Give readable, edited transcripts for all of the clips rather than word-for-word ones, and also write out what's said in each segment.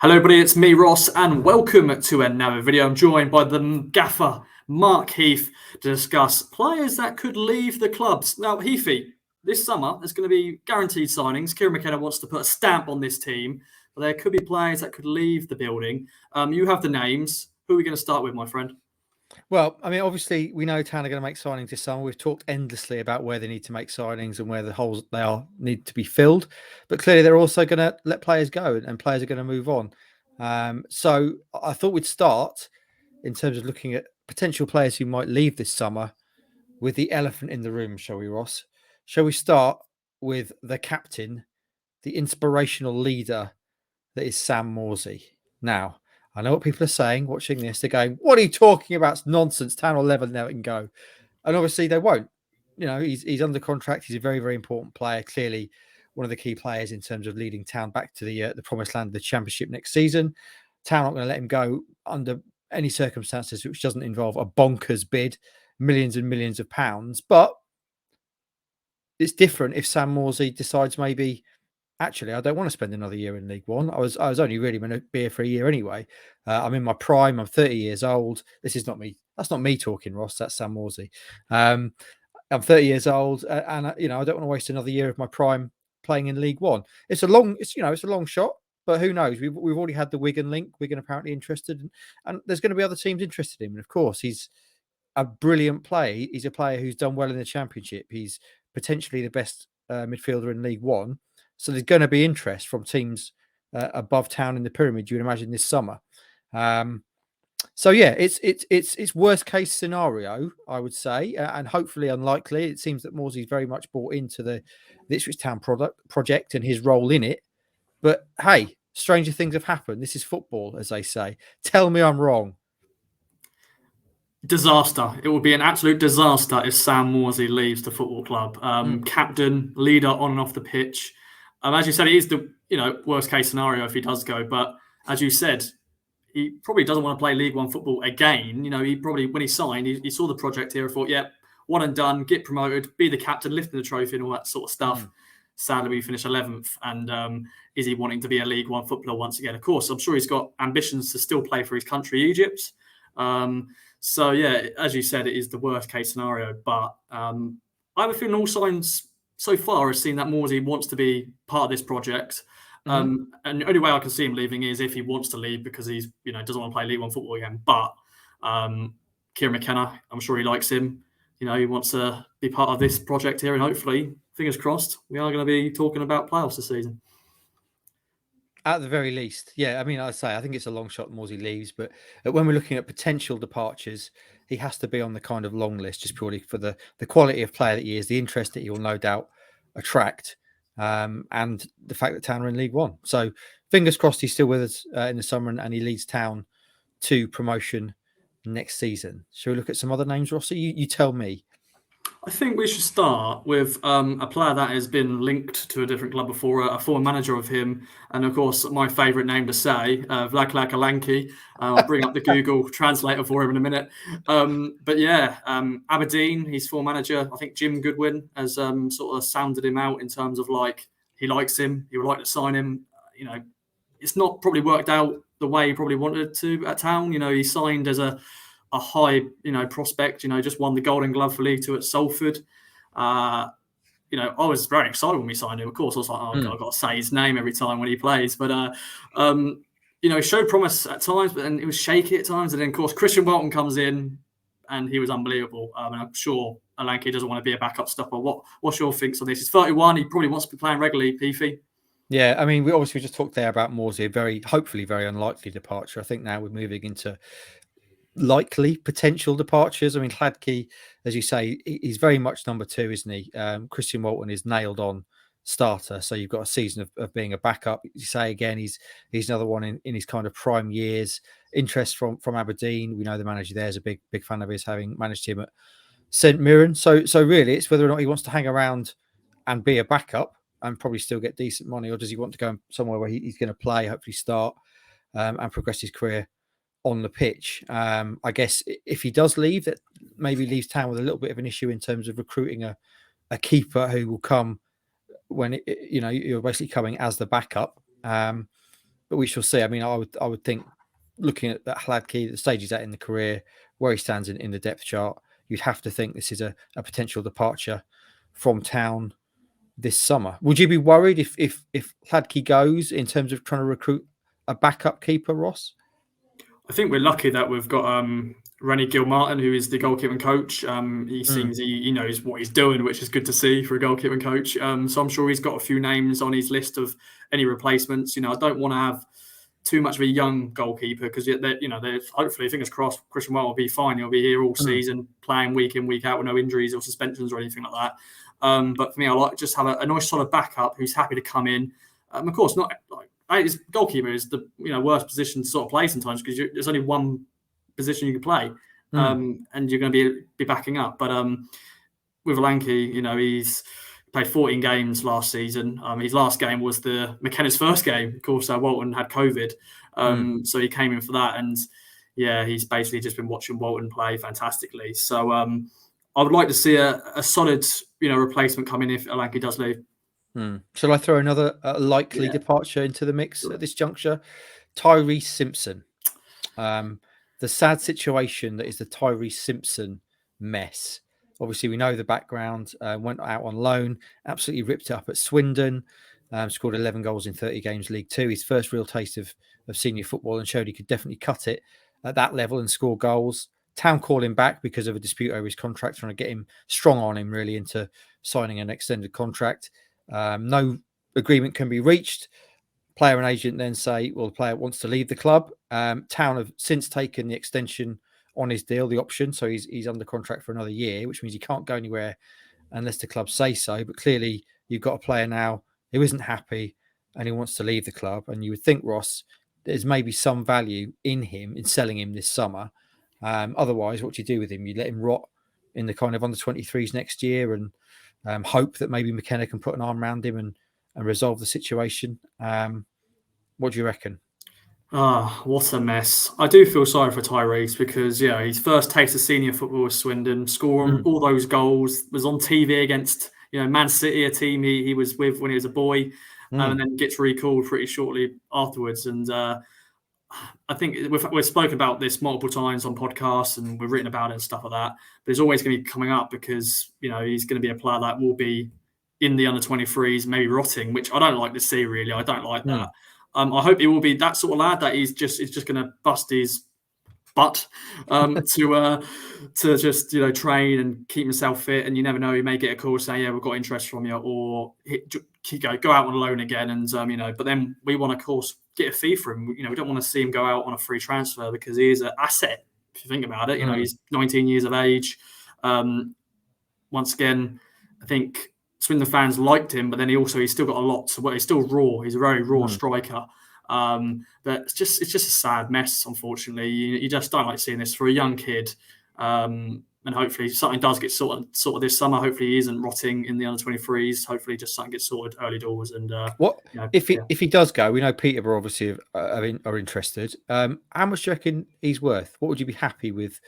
Hello everybody, it's me Ross and welcome to another video. I'm joined by the gaffer Mark Heath to discuss players that could leave the clubs. Now Heathy, this summer there's going to be guaranteed signings. Kieran McKenna wants to put a stamp on this team, but there could be players that could leave the building. You have the names. Who are we going to start with, my friend? Well, I mean, obviously, we know Town are going to make signings this summer. We've talked endlessly about where they need to make signings and where the holes need to be filled. But clearly, they're also going to let players go and players are going to move on. So I thought we'd start in terms of looking at potential players who might leave this summer with the elephant in the room, shall we, Ross? Shall we start with the captain, the inspirational leader that is Sam Morsy? Now, I know what people are saying watching this. They're going, what are you talking about? It's nonsense. Town will never let him go. And obviously they won't. You know, he's under contract. He's a very, very important player. Clearly one of the key players in terms of leading Town back to the promised land of the Championship next season. Town aren't going to let him go under any circumstances, which doesn't involve a bonkers bid, millions and millions of pounds. But it's different if Sam Morsy decides maybe, actually, I don't want to spend another year in League One. I was only really going to be here for a year anyway. I'm in my prime. I'm 30 years old. This is not me. That's not me talking, Ross. That's Sam Morsy. I'm 30 years old, and I don't want to waste another year of my prime playing in League One. It's a long shot, but who knows? We've already had the Wigan link. Wigan apparently interested, and there's going to be other teams interested in him. And of course, he's a brilliant player. He's a player who's done well in the Championship. He's potentially the best midfielder in League One. So there's going to be interest from teams above Town in the pyramid, you would imagine, this summer. So yeah, it's worst case scenario, I would say, and hopefully unlikely. It seems that Morsy's very much bought into the Ipswich Town project and his role in it. But hey, stranger things have happened. This is football, as they say. Tell me I'm wrong. Disaster. It will be an absolute disaster if Sam Morsy leaves the football club. Captain, leader on and off the pitch. As you said, it is the worst case scenario if he does go. But as you said, he probably doesn't want to play League One football again. He probably, when he signed, he saw the project here and thought, yeah, one and done, get promoted, be the captain, lifting the trophy and all that sort of stuff. Sadly, we finished 11th. And is he wanting to be a League One footballer once again? Of course, I'm sure he's got ambitions to still play for his country, Egypt. So, yeah, as you said, it is the worst case scenario. But I have a feeling all signs so far has seen that Morsy wants to be part of this project. And the only way I can see him leaving is if he wants to leave because he's, doesn't want to play League One football again. But Kieran McKenna, I'm sure he likes him. He wants to be part of this project here. And hopefully, fingers crossed, we are going to be talking about playoffs this season. At the very least, yeah. I mean, I think it's a long shot Morsy leaves, but when we're looking at potential departures, he has to be on the kind of long list just purely for the quality of player that he is, the interest that he will no doubt attract, and the fact that Town are in League One. So fingers crossed he's still with us in the summer and he leads Town to promotion next season. Shall we look at some other names, Rossi? You tell me. I think we should start with a player that has been linked to a different club before, a former manager of him, and of course my favourite name to say, Vaclav Hladky. I'll bring up the Google translator for him in a minute. But yeah, Aberdeen, he's former manager. I think Jim Goodwin has sort of sounded him out in terms of like he likes him, he would like to sign him. It's not probably worked out the way he probably wanted to at Town. He signed as a high, prospect, just won the Golden Glove for League Two at Salford. I was very excited when we signed him. Of course, I was like, oh, God, I've got to say his name every time when he plays. But, he showed promise at times, but then it was shaky at times. And then, of course, Christian Walton comes in and he was unbelievable. And I'm sure Hladky doesn't want to be a backup stopper. What's your thinks on this? He's 31. He probably wants to be playing regularly, Peefy. Yeah, I mean, we obviously just talked there about Morsy, hopefully very unlikely departure. I think now we're moving into likely potential departures. I mean, Hladky, as you say, he's very much number two, isn't he? Christian Walton is nailed on starter. So you've got a season of being a backup. You say again, he's another one in his kind of prime years. Interest from Aberdeen. We know the manager there is a big fan of his, having managed him at St Mirren. So really, it's whether or not he wants to hang around and be a backup and probably still get decent money, or does he want to go somewhere where he's going to play, hopefully start and progress his career on the pitch. I guess if he does leave, that maybe leaves Town with a little bit of an issue in terms of recruiting a keeper who will come when you're basically coming as the backup. but we shall see. I mean, I would think, looking at that Hladky, the stage he's at in the career, where he stands in the depth chart, you'd have to think this is a potential departure from Town this summer. Would you be worried if Hladky goes in terms of trying to recruit a backup keeper, Ross? I think we're lucky that we've got Rennie Gilmartin, who is the goalkeeping coach. He seems he knows what he's doing, which is good to see for a goalkeeping coach. So I'm sure he's got a few names on his list of any replacements. I don't want to have too much of a young goalkeeper because they're hopefully, fingers crossed, Christian White will be fine. He'll be here all season, playing week in, week out with no injuries or suspensions or anything like that. But for me, I like just have a nice solid backup who's happy to come in. Of course, not like goalkeeper is the worst position to sort of play sometimes because there's only one position you can play, and you're going to be backing up. But with Hladky, he's played 14 games last season. His last game was the McKenna's first game. Of course, Walton had COVID, so he came in for that. And he's basically just been watching Walton play fantastically. So I would like to see a solid, replacement come in if Hladky does leave. Shall I throw another likely departure into the mix at this juncture? Tyreece Simpson. The sad situation that is the Tyreece Simpson mess. Obviously, we know the background. Went out on loan, absolutely ripped it up at Swindon. Scored 11 goals in 30 games, League Two. His first real taste of senior football, and showed he could definitely cut it at that level and score goals. Town call him back because of a dispute over his contract, trying to get him strong on him really into signing an extended contract. No agreement can be reached. Player and agent then say, well, the player wants to leave the club. Town have since taken the extension on his deal, the option. So he's under contract for another year, which means he can't go anywhere unless the club say so. But clearly you've got a player now who isn't happy and he wants to leave the club. And you would think, Ross, there's maybe some value in him, in selling him this summer. Otherwise, what do you do with him? You let him rot in the kind of under 23s next year and hope that maybe McKenna can put an arm around him and resolve the situation. What do you reckon? What a mess. I do feel sorry for Tyreece because, his first taste of senior football was Swindon, scoring all those goals, was on TV against, Man City, a team he was with when he was a boy, and then gets recalled pretty shortly afterwards. And I think we've spoken about this multiple times on podcasts and we've written about it and stuff like that. But it's always going to be coming up because, he's going to be a player that will be in the under 23s, maybe rotting, which I don't like to see, really. I don't like that. I hope he will be that sort of lad that is just going to bust his butt to just train and keep himself fit. And you never know, he may get a call saying, "Yeah, we've got interest from you," or go out on loan again. And but then we want to, of course, get a fee for him. We don't want to see him go out on a free transfer because he is an asset. If you think about it, he's 19 years of age. Once again, I think Swindon fans liked him, but then he's still got a lot. So he's still raw. He's a very raw striker. But it's just a sad mess. Unfortunately, you just don't like seeing this for a young kid. And hopefully something does get sorted this summer. Hopefully he isn't rotting in the under 23s. Hopefully just something gets sorted early doors. And if he does go, we know Peterborough obviously are interested. How much do you reckon he's worth? What would you be happy with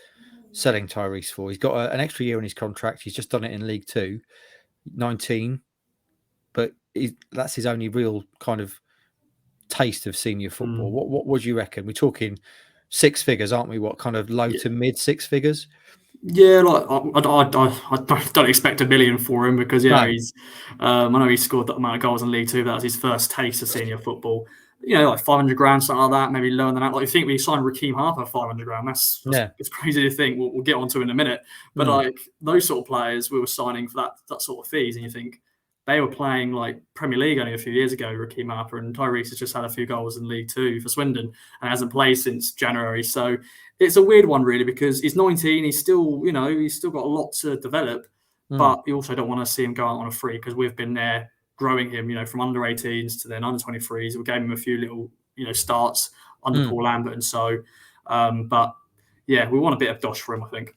selling Tyreece for? He's got an extra year on his contract. He's just done it in League Two, 19, but that's his only real kind of taste of senior football. What do you reckon? We're talking six figures, aren't we? What kind of low to mid six figures? Yeah, like I don't expect $1 million for him because he's. I know he scored that amount of goals in League Two. That was his first taste of senior football. Like 500 grand, something like that. Maybe lower than that. Like I think we signed Rekeem Harper 500 grand. That's it's crazy to think. We'll get onto in a minute. But like those sort of players, we were signing for that sort of fees, and you think they were playing like Premier League only a few years ago. Rekeem Harper and Tyreece has just had a few goals in League Two for Swindon and hasn't played since January. So it's a weird one, really, because he's 19. He's still, he's still got a lot to develop, but you also don't want to see him go out on a free because we've been there growing him, from under 18s to then under 23s. We gave him a few little, starts under Paul Lambert. And so, but yeah, we want a bit of dosh for him, I think.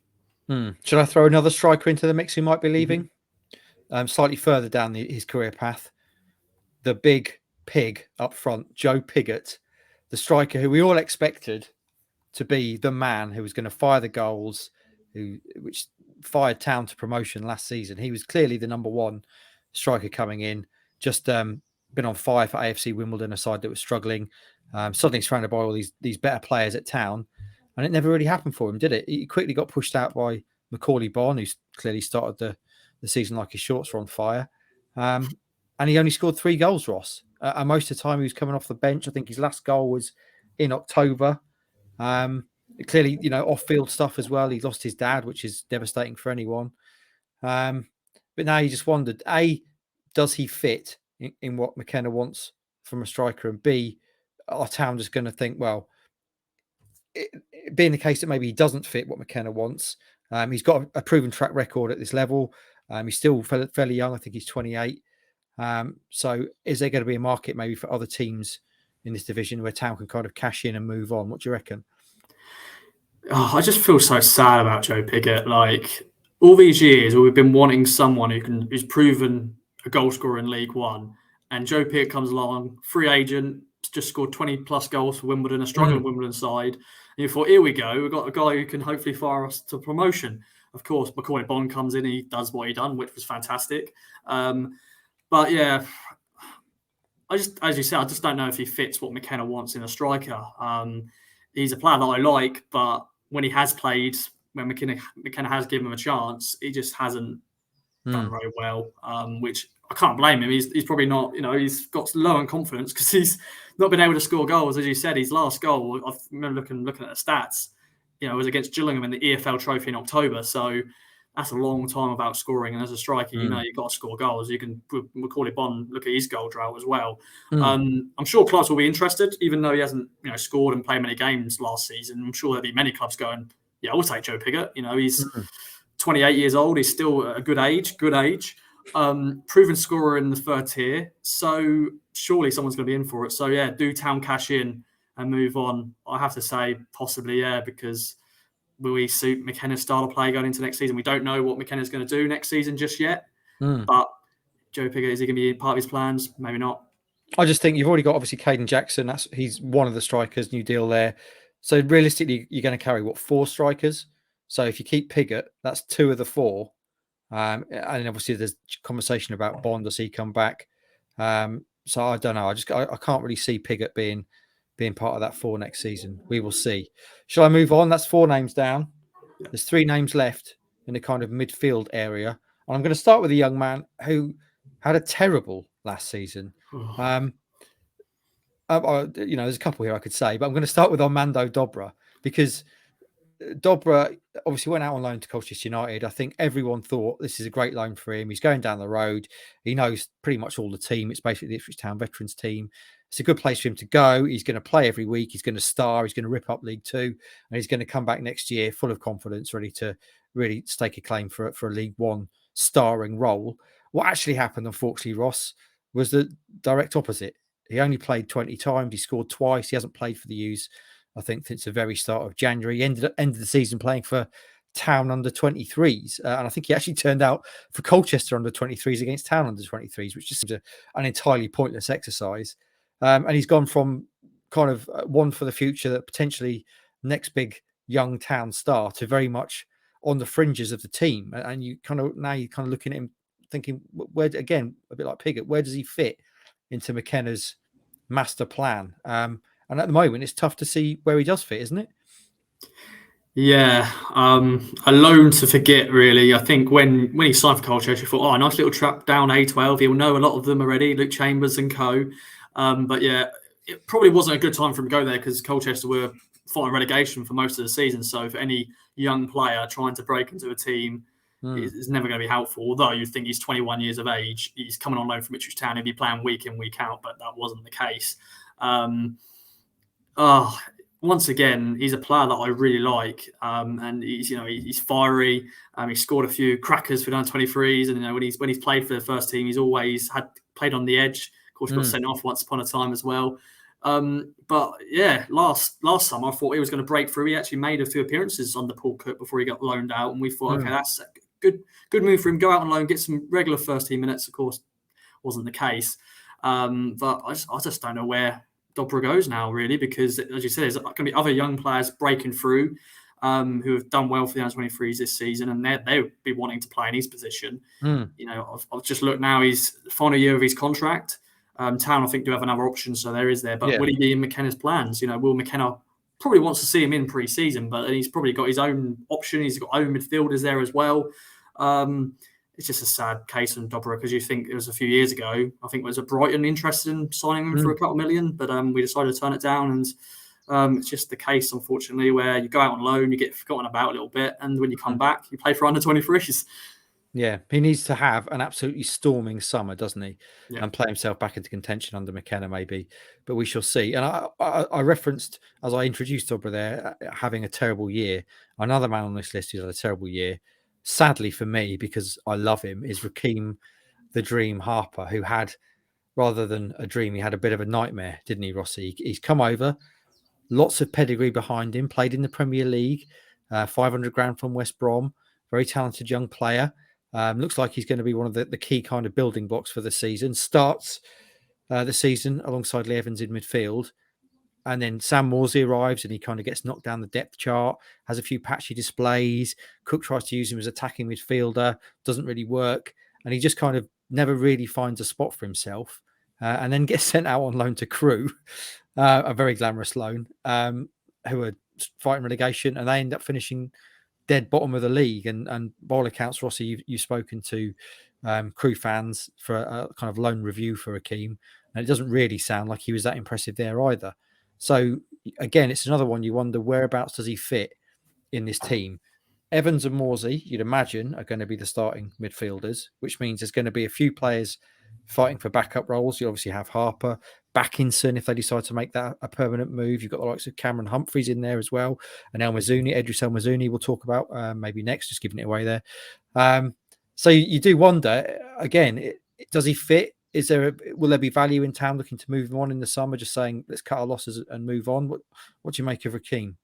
Should I throw another striker into the mix who might be leaving? Slightly further down his career path, the big pig up front, Joe Pigott, the striker who we all expected to be the man who was going to fire the goals, which fired Town to promotion last season. He was clearly the number one striker coming in, just been on fire for AFC Wimbledon, a side that was struggling. Suddenly surrounded by all these better players at Town, and it never really happened for him, did it? He quickly got pushed out by Macaulay Bonne, who's clearly started the season like his shorts were on fire. And he only scored 3 goals, Ross. And most of the time he was coming off the bench. I think his last goal was in October. Clearly, off-field stuff as well. He lost his dad, which is devastating for anyone. But now you just wondered, A, does he fit in what McKenna wants from a striker? And B, are Town just going to think, well, being the case that maybe he doesn't fit what McKenna wants. He's got a proven track record at this level. He's still fairly young. I think he's 28. So is there going to be a market maybe for other teams in this division where Town can kind of cash in and move on? What do you reckon? Oh, I just feel so sad about Joe Pigott. Like, all these years we've been wanting someone who's proven a goal scorer in League One, and Joe Pigott comes along, free agent, just scored 20 plus goals for Wimbledon, a struggling Wimbledon side. And you thought, here we go, we've got a guy who can hopefully fire us to promotion. Of course, Macaulay Bonne comes in, he does what he done, which was fantastic. But yeah, as you said, I just don't know if he fits what McKenna wants in a striker. He's a player that I like, but when he has played, when McKenna has given him a chance, he just hasn't done very well, which I can't blame him. He's probably not, he's got low in confidence because he's not been able to score goals. As you said, his last goal, I remember looking at the stats, was against Gillingham in the EFL Trophy in October. So that's a long time without scoring. And as a striker, you've got to score goals. You can, Macaulay Bonne, look at his goal drought as well. I'm sure clubs will be interested, even though he hasn't, scored and played many games last season. I'm sure there'll be many clubs going, yeah, we'll take Joe Pigott. He's 28 years old. He's still a good age. Proven scorer in the third tier. So surely someone's going to be in for it. So yeah, do Town cash in and move on? I have to say possibly, yeah, because will we suit McKenna's style of play going into next season? We don't know what McKenna's going to do next season just yet. But Joe Pigott, is he going to be part of his plans? Maybe not. I just think you've already got obviously Caden Jackson. He's one of the strikers, new deal there. So realistically, you're going to carry 4 strikers. So if you keep Pigott, that's 2 of the 4. And obviously there's conversation about Bond. Does he come back? So I don't know. I can't really see Pigott being part of that 4 next season. We will see. Shall I move on? That's 4 names down. There's 3 names left in the kind of midfield area. And I'm going to start with a young man who had a terrible last season. There's a couple here I could say, but I'm going to start with Armando Dobra, because Dobra obviously went out on loan to Colchester United. I think everyone thought this is a great loan for him. He's going down the road. He knows pretty much all the team. It's basically the Ipswich Town veterans team. It's a good place for him to go. He's going to play every week. He's going to star. He's going to rip up League Two, and he's going to come back next year full of confidence, ready to really stake a claim for a League One starring role. What actually happened, unfortunately, Ross, was the direct opposite. He only played 20 times. He scored twice. He hasn't played for the U's, I think, since the very start of January. He ended the season playing for Town under 23s. And I think he actually turned out for Colchester under 23s against Town under 23s, which just seems an entirely pointless exercise. And he's gone from kind of one for the future, that potentially next big young Town star, to very much on the fringes of the team. And you're kind of looking at him thinking, where, again, a bit like Pigott, where does he fit into McKenna's master plan? And at the moment, it's tough to see where he does fit, isn't it? Yeah, a loan to forget, really. I think when he signed for Colchester, you thought, a nice little trap down A12. He'll know a lot of them already, Luke Chambers and co. But yeah, it probably wasn't a good time for him to go there, because Colchester were fighting relegation for most of the season. So for any young player trying to break into a team, it's never going to be helpful. Although you think he's 21 years of age, he's coming on loan from Ipswich Town, he'd be playing week in, week out, but that wasn't the case. Once again, he's a player that I really like, and he's fiery. He scored a few crackers for down 23s, and when he's played for the first team, he's always played on the edge. Of course, he got sent off once upon a time as well. But yeah, last summer I thought he was going to break through. He actually made a few appearances under Paul Cook before he got loaned out, and we thought, okay, that's a good move for him. Go out on loan, get some regular first team minutes. Of course, wasn't the case. But I just don't know where Dobra goes now, really, because, as you said, there's going to be other young players breaking through who have done well for the under-23s this season, and they would be wanting to play in his position. I've just looked now, he's final year of his contract. Town, I think, do have another option, so there is there. But Yeah. will he be in McKenna's plans? Will McKenna probably wants to see him in pre-season, but he's probably got his own option. He's got own midfielders there as well. It's just a sad case on Dobra, because you think it was a few years ago. I think it was a Brighton interested in signing him for a couple of million, but we decided to turn it down. And it's just the case, unfortunately, where you go out on loan, you get forgotten about a little bit, and when you come back, you play for under 23s. Yeah, he needs to have an absolutely storming summer, doesn't he? Yeah. And play himself back into contention under McKenna, maybe. But we shall see. And I referenced, as I introduced Dobra there, having a terrible year. Another man on this list who's had a terrible year, sadly for me, because I love him, is Rekeem the Dream Harper, who had, rather than a dream, he had a bit of a nightmare, didn't he, Rossi? He's come over, lots of pedigree behind him, played in the Premier League, 500 grand from West Brom, very talented young player. Looks like he's going to be one of the key kind of building blocks for the season. Starts the season alongside Lee Evans in midfield. And then Sam Morsy arrives and he kind of gets knocked down the depth chart, has a few patchy displays. Cook tries to use him as attacking midfielder, doesn't really work. And he just kind of never really finds a spot for himself. And then gets sent out on loan to Crewe, a very glamorous loan, who are fighting relegation. And they end up finishing dead bottom of the league, and by all accounts, Rossi, you've spoken to Crewe fans for a kind of loan review for Rekeem, and it doesn't really sound like he was that impressive there either. So again, it's another one you wonder, whereabouts does he fit in this team? Evans and Morsy, you'd imagine, are going to be the starting midfielders, which means there's going to be a few players fighting for backup roles. You obviously have Harper, Backinson, if they decide to make that a permanent move. You've got the likes of Cameron Humphreys in there as well. And Mizouni, Idris Mizouni, we'll talk about maybe next, just giving it away there. So you do wonder, again, does he fit? Will there be value in Town looking to move him on in the summer, just saying, let's cut our losses and move on? What do you make of Rekeem?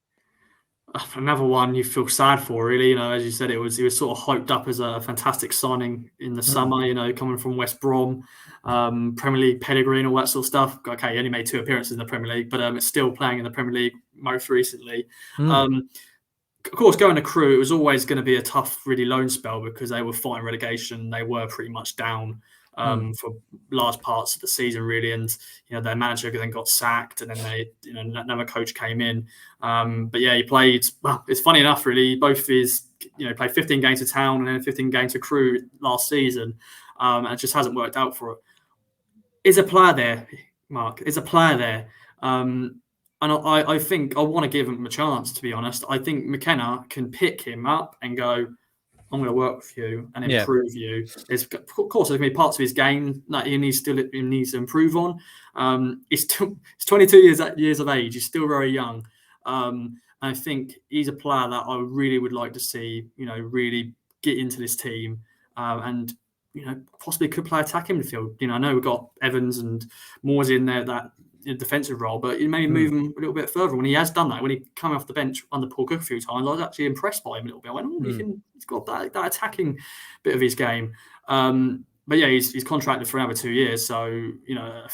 Another one you feel sad for, really. As you said, he was sort of hyped up as a fantastic signing in the summer. Coming from West Brom, Premier League pedigree and all that sort of stuff. Okay, he only made 2 appearances in the Premier League, but it's still playing in the Premier League most recently. Of course, going to Crewe, it was always going to be a tough, really loan spell, because they were fighting relegation. They were pretty much down for large parts of the season, really, and their manager then got sacked, and then another coach came in. But yeah, he played. Well, it's funny enough, really. Both his played 15 games to Town and then 15 games to Crewe last season, and it just hasn't worked out for it. Is a player there, Mark? Is a player there? And I think I want to give him a chance, to be honest. I think McKenna can pick him up and go, I'm going to work with you and improve you. Of course, there's going to be parts of his game that he needs to improve on. He's 22 years of age. He's still very young. I think he's a player that I really would like to see, really get into this team and, possibly could play attacking midfield. I know we've got Evans and Morsy in there, that defensive role, but maybe move him a little bit further. When he has done that, when he came off the bench under Paul Cook a few times, I was actually impressed by him a little bit. I went, he's got that attacking bit of his game. But yeah, he's contracted for another 2 years, so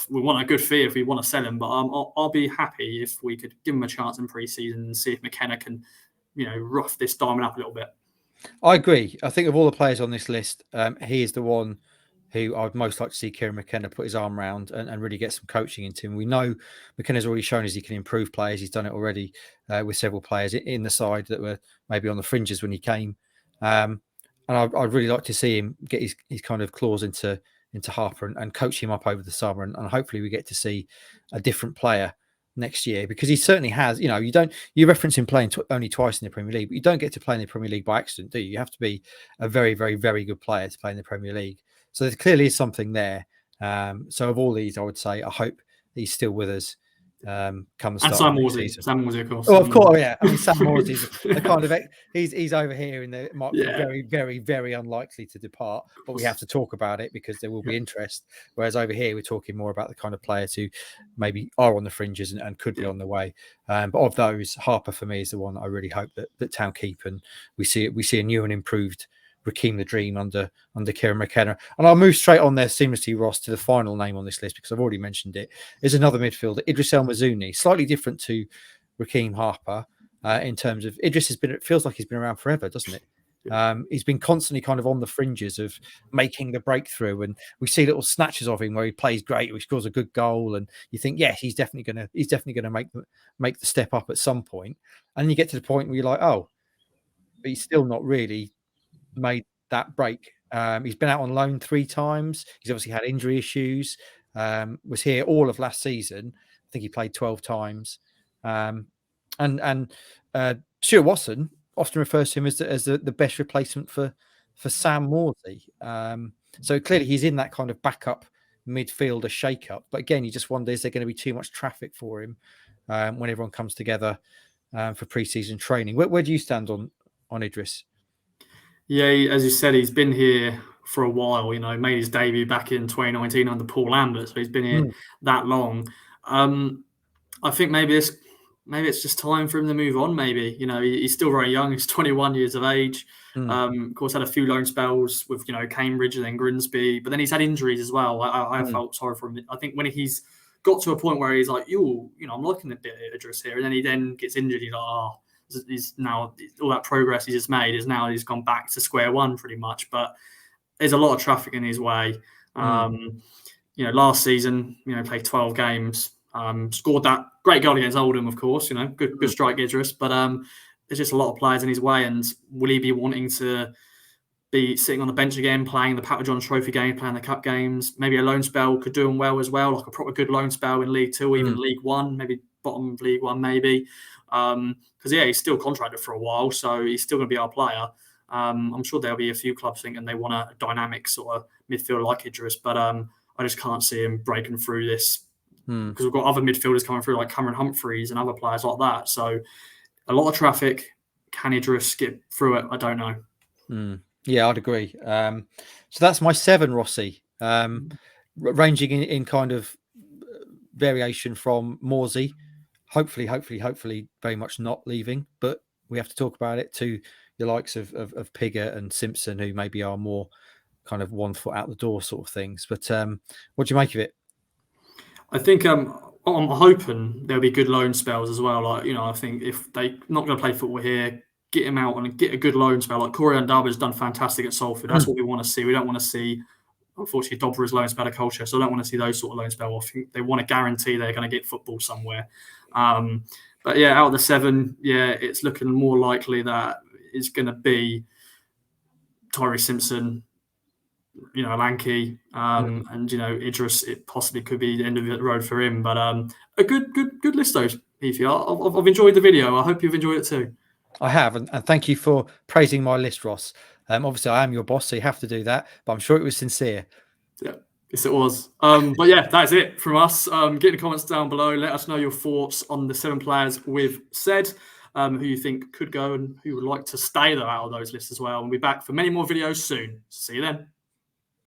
we want a good fee if we want to sell him. But I'll be happy if we could give him a chance in pre-season and see if McKenna can, rough this diamond up a little bit. I agree. I think of all the players on this list, he is the one who I would most like to see Kieran McKenna put his arm around and really get some coaching into him. We know McKenna's already shown us he can improve players. He's done it already with several players in the side that were maybe on the fringes when he came. And I'd really like to see him get his kind of claws into Harper and coach him up over the summer. And hopefully we get to see a different player next year, because he certainly has. You reference him playing only twice in the Premier League, but you don't get to play in the Premier League by accident, do you? You have to be a very, very, very good player to play in the Premier League. So there clearly is something there. So of all these, I would say I hope he's still with us come the start of the season. Sam Morsy, of course. Oh, of course, yeah. I mean, Sam Morsy's the kind of he's over here in the might be very, very, very unlikely to depart, but we have to talk about it because there will be interest. Whereas over here, we're talking more about the kind of players who maybe are on the fringes and could be on the way. But of those, Harper for me is the one that I really hope that Town keep, and we see a new and improved Rekeem the Dream under Kieran McKenna. And I'll move straight on there seamlessly, Ross, to the final name on this list, because I've already mentioned it. Is another midfielder, Idris Mizouni, slightly different to Rekeem Harper in terms of Idris it feels like he's been around forever, doesn't it? He's been constantly kind of on the fringes of making the breakthrough, and we see little snatches of him where he plays great, he scores a good goal, and you think, yeah, he's definitely gonna make the step up at some point. And you get to the point where you're like, oh, but he's still not really made that break. He's been out on loan 3 times. He's obviously had injury issues. Was here all of last season. I think he played 12 times. And Stuart Watson often refers to him as the best replacement for Sam Morsy. So clearly he's in that kind of backup midfielder shake-up. But again, you just wonder, is there going to be too much traffic for him when everyone comes together for pre-season training? Where do you stand on Idris? Yeah, as you said, he's been here for a while. You know, made his debut back in 2019 under Paul Lambert, so he's been here that long. I think maybe it's just time for him to move on. Maybe, you know, he's still very young. He's 21 years of age. Of course, had a few loan spells with, you know, Cambridge and then Grimsby, but then he's had injuries as well. I felt sorry for him. I think when he's got to a point where he's like, you know, I'm liking a bit of Idris here, and then he then gets injured. He's like, oh. He's now, all that progress he's just made is now he's gone back to square one pretty much. But there's a lot of traffic in his way. You know, last season, you know, played 12 games, scored that great goal against Oldham, of course. You know, good strike, Idris. But there's just a lot of players in his way, and will he be wanting to be sitting on the bench again, playing the Papa John's Trophy game, playing the cup games? Maybe a loan spell could do him well as well, like a proper good loan spell in League Two, even League One, maybe bottom of League One, maybe. Because he's still contracted for a while, so he's still going to be our player. I'm sure there'll be a few clubs thinking they want a dynamic sort of midfielder like Idris, but I just can't see him breaking through this because we've got other midfielders coming through like Cameron Humphreys and other players like that. So a lot of traffic. Can Idris skip through it? I don't know. Yeah, I'd agree. So that's my 7, Rossi, ranging in kind of variation from Morsy. Hopefully, very much not leaving, but we have to talk about it, to the likes of Pigott and Simpson, who maybe are more kind of 1 foot out the door sort of things. But what do you make of it? I think I'm hoping there'll be good loan spells as well. Like, you know, I think if they're not going to play football here, get him out and get a good loan spell. Like Corey and Darby's done fantastic at Salford. That's what we want to see. We don't want to see, unfortunately, Dobra's loan spell at culture, so I don't want to see those sort of loan spell. I think they want to guarantee they're going to get football somewhere. But yeah, out of the 7, yeah, it's looking more likely that it's going to be Tyreece, Simpson, you know, Hladky, and, you know, Idris. It possibly could be the end of the road for him. But a good list, though, Heathy. I've enjoyed the video. I hope you've enjoyed it too. I have, and thank you for praising my list, Ross. Obviously, I am your boss, so you have to do that, but I'm sure it was sincere. Yeah. Yes, it was. But yeah, that's it from us. Get in the comments down below. Let us know your thoughts on the 7 players we've said, who you think could go and who would like to stay though out of those lists as well. And we'll be back for many more videos soon. See you then.